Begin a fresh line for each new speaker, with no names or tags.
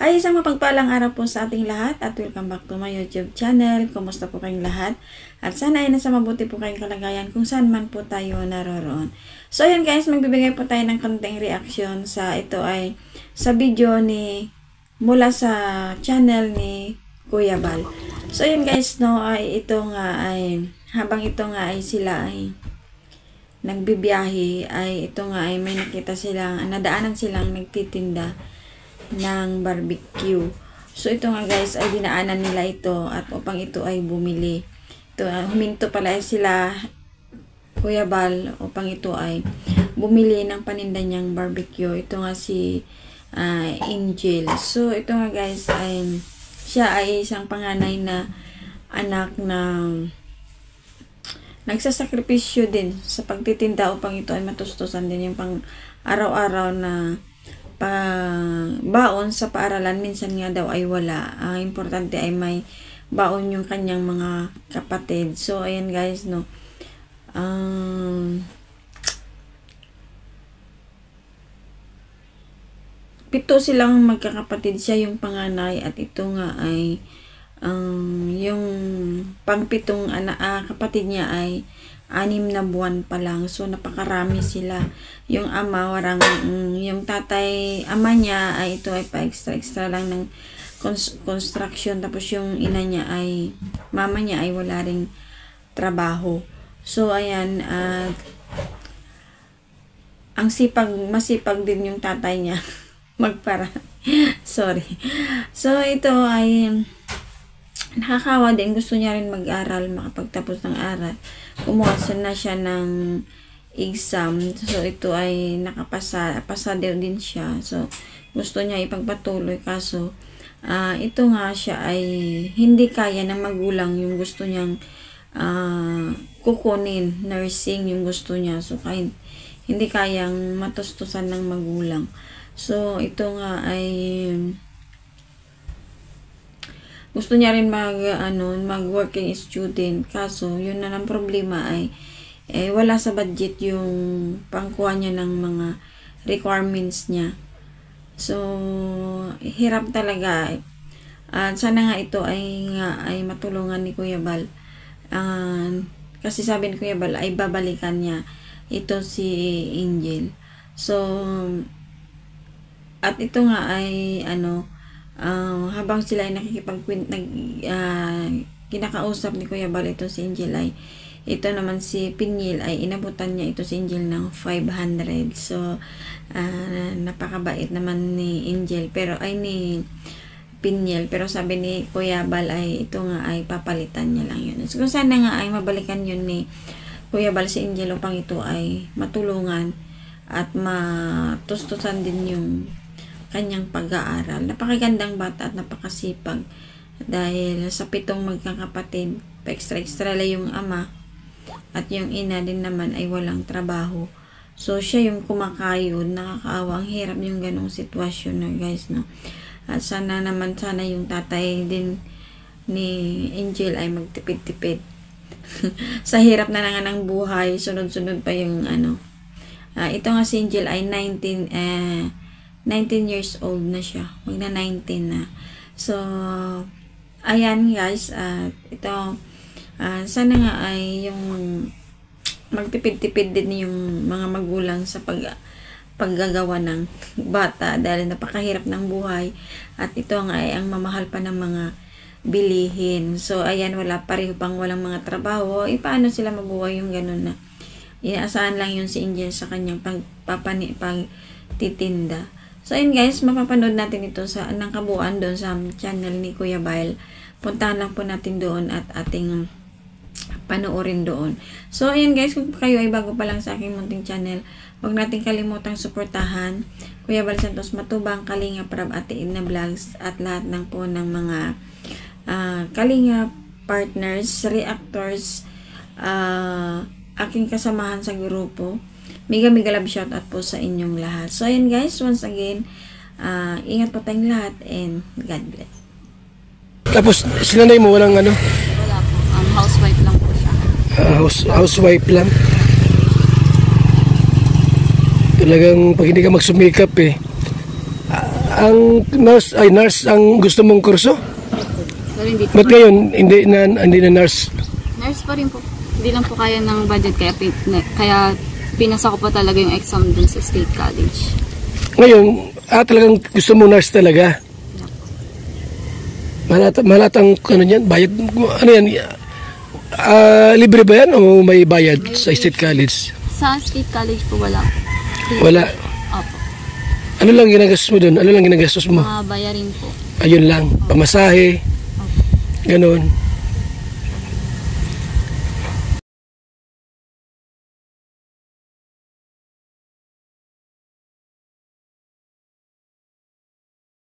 Ay, isang mapagpalang araw po sa ating lahat at welcome back to my YouTube channel. Kumusta po kayong lahat? At sana ay nasa mabuti po kayong kalagayan kung saan man po tayo naroroon. So, ayan guys, magbibigay po tayo ng konting reaction sa ito ay sa video mula sa channel ni Kuya Bal. So, ayan guys, no, ay ito nga ay habang ito nga ay sila ay nagbibiyahe, ay ito nga ay may nakita silang, nadaanan silang nagtitinda ng barbecue. So ito nga guys ay dinaanan nila ito at upang ito ay bumili. Ito, huminto pala sila Kuya Bal upang ito ay bumili ng paninda niyang barbecue. Ito nga si Angel. So ito nga guys ay siya ay isang panganay na anak ng nagsasakripisyo din sa pagtitinda upang ito ay matustusan din yung pang araw-araw na baon sa paaralan. Minsan nga daw ay wala. Importante ay may baon yung kanyang mga kapatid. So ayan guys, no, pito silang magkakapatid. Siya yung panganay at ito nga ay yung pangpitong kapatid niya ay 6 na buwan pa lang. So napakarami sila. Yung ama, yung tatay, ama niya ay ito ay pa-extra lang ng construction. Tapos yung ina niya ay, mama niya ay wala ring trabaho. So ayan, ang masipag din yung tatay niya magpara. Sorry. So ito ay nakakawa din. Gusto niya rin mag-aral, makapagtapos ng aral. Kumuha na siya ng exam. So ito ay nakapasa din siya. So gusto niya ipagpatuloy, kaso ito nga siya ay hindi kaya ng magulang yung gusto niyang kukunin, nursing yung gusto niya. So kahit hindi kayang matustusan ng magulang. So ito nga ay gusto niya rin mag-working student, kaso yun na ng problema ay wala sa budget yung pangkuha niya ng mga requirements niya. So hirap talaga. At sana nga ito ay matulungan ni Kuya Bal. Kasi sabi ni Kuya Bal ay babalikan niya ito si Angel. So at ito nga ay habang sila ay kinakausap ni Kuya Bal ito si Angel, ay ito naman si Pinyel ay inabutan niya ito si Angel ng 500. So napakabait naman ni Angel, pero ay ni Pinyel, pero sabi ni Kuya Bal ay ito nga ay papalitan niya lang yun. So sana nga ay mabalikan yun ni Kuya Bal si Angel upang ito ay matulungan at matustusan din yung kanyang pag-aaral. Napakagandang bata at napakasipag dahil sa 7 magkakapatid, pa-extra lang yung ama at yung ina din naman ay walang trabaho. So siya yung kumakayod. Nakakaawa, ang hirap yung ganong sitwasyon na guys, no. At sana yung tatay din ni Angel ay magtipid-tipid sa hirap na nga ng buhay. Sunod-sunod pa yung ito nga si Angel ay 19 years old na siya. Magna 19 na. So, ayan guys. Ito, sana nga ay yung magtipid-tipid din yung mga magulang sa paggagawa ng bata dahil napakahirap ng buhay. At ito nga ay ang mamahal pa ng mga bilihin. So, ayan, pareho pang walang mga trabaho. Paano sila mabuhay yung ganun na inaasahan lang yun si Angel sa kanyang pagtitinda. So, ayun guys, mapapanood natin ito ng kabuuan doon sa channel ni Kuya Bal. Puntahan lang po natin doon at ating panoorin doon. So, ayun guys, kung kayo ay bago pa lang sa aking munting channel, huwag natin kalimutang suportahan Kuya Bal Santos Matubang, Kalinga Prab, Ate Edna Vlogs, at lahat ng po ng mga Kalinga partners, reactors, aking kasamahan sa grupo. Mega love shoutout po sa inyong lahat. So ayan guys, once again, ingat po tayong lahat and God bless.
Tapos sila na mo walang
Wala po, housewife lang po siya.
Housewife lang. Talagang pag hindi ka magsumikap ang nurse ang gusto mong kurso?
Pero hindi po.
Ba't ngayon hindi na nurse?
Nurse pa rin po. Hindi lang po kaya ng budget kaya pinasa ko pa talaga yung exam dun sa State College.
Ngayon, talagang gusto mo nurse talaga? Malatang ano yan, bayad, ano yan, libre ba yan o may bayad sa State College?
Sa State College po wala po.
Wala.
Opo.
Ano lang ginagastos mo doon? Ano lang ginagastos mo?
Mga bayarin po.
Ayun lang, pamasahe, ganun.